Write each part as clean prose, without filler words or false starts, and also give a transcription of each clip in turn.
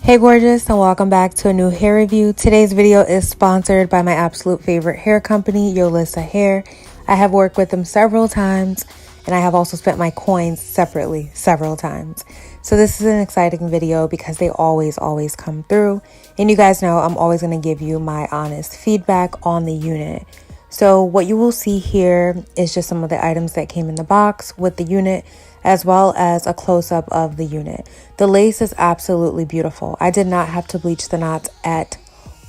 Hey gorgeous, and welcome back to a new hair review. Today's video is sponsored by my absolute favorite hair company, Yolissa Hair. I have worked with them several times, and I have also spent my coins separately several times. So this is an exciting video because they always come through. And you guys know I'm always going to give you my honest feedback on the unit. So what you will see here is just some of the items that came in the box with the unit, as well as a close-up of the unit. The lace is absolutely beautiful. I did not have to bleach the knots at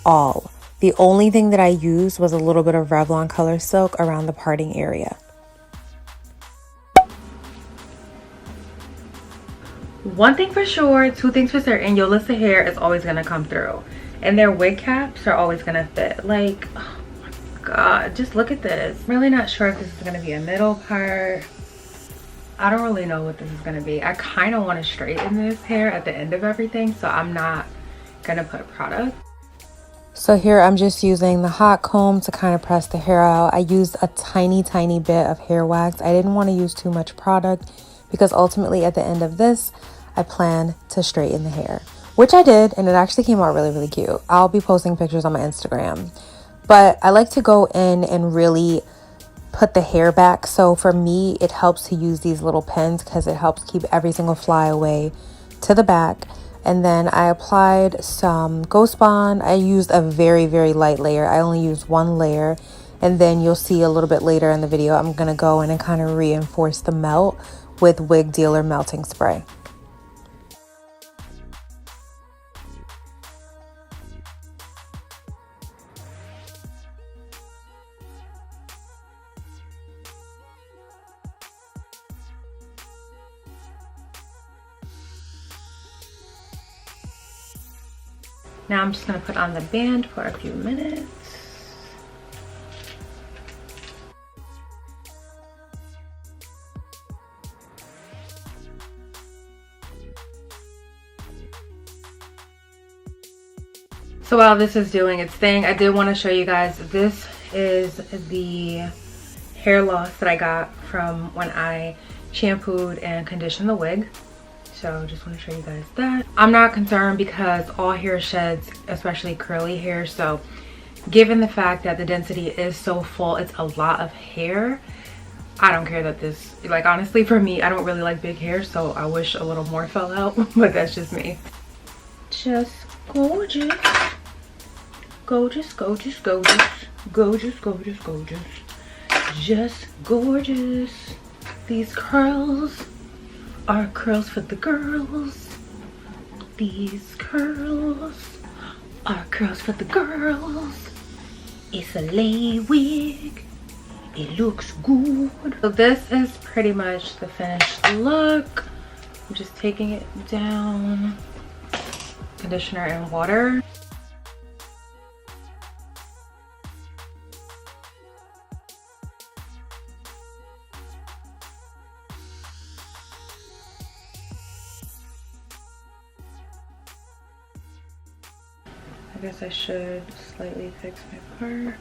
all. The only thing that I used was a little bit of Revlon color silk around the parting area. One thing for sure, two things for certain, Yolissa Hair is always gonna come through. And their wig caps are always gonna fit. Like, oh my God, just look at this. I'm really not sure if this is gonna be a middle part. I don't really know what this is going to be. I kind of want to straighten this hair at the end of everything, so I'm not going to put product. So here I'm just using the hot comb to kind of press the hair out. I used a tiny bit of hair wax. I didn't want to use too much product because ultimately at the end of this, I plan to straighten the hair, which I did, and it actually came out really cute. I'll be posting pictures on my Instagram, but I like to go in and really put the hair back. So for me, it helps to use these little pins because it helps keep every single flyaway to the back. And then I applied some Ghost Bond. I used a very light layer. I only used one layer, and then you'll see a little bit later in the video I'm gonna go in and kind of reinforce the melt with Wig Dealer melting spray. Now I'm just going to put on the band for a few minutes. So while this is doing its thing, I did want to show you guys, this is the hair loss that I got from when I shampooed and conditioned the wig. So just want to show you guys that. I'm not concerned because all hair sheds, especially curly hair. So given the fact that the density is so full, it's a lot of hair. I don't care that this, like, honestly for me, I don't really like big hair, so I wish a little more fell out, but that's just me. Just gorgeous. Gorgeous. Just gorgeous. These curls are curls for the girls. These curls are curls for the girls. It's a lay wig. It looks good. So this is pretty much the finished look. I'm just taking it down. Conditioner and water. I guess I should slightly fix my part.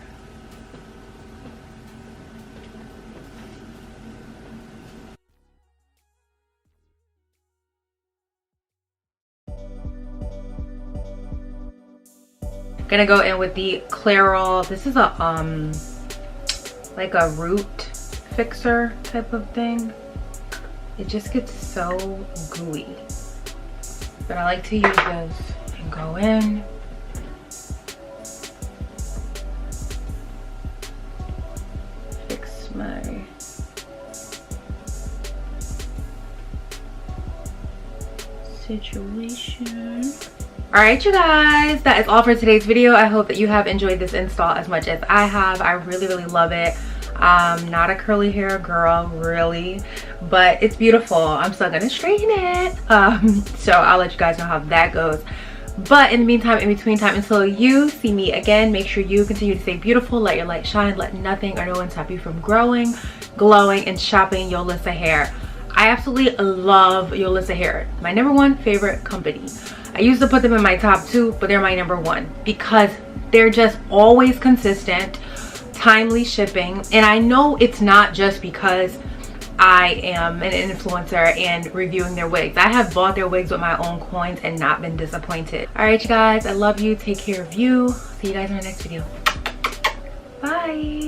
Gonna go in with the Clairol. This is a like a root fixer type of thing. It just gets so gooey. But I like to use this and go in. My situation. All right, you guys, that is all for today's video. I hope that you have enjoyed this install as much as I have. I really love it. Not a curly hair girl, really, but it's beautiful. I'm still gonna straighten it, so I'll let you guys know how that goes. But in the meantime, in between time, until you see me again, make sure you continue to stay beautiful, let your light shine, let nothing or no one stop you from growing, glowing, and shopping Yolissa Hair. I absolutely love Yolissa Hair, my #1 favorite company. I used to put them in my top 2, but they're my #1 because they're just always consistent, timely shipping. And I know it's not just because I am an influencer and reviewing their wigs. I have bought their wigs with my own coins and not been disappointed. All right, you guys, I love you. Take care of you. See you guys in the next video. Bye.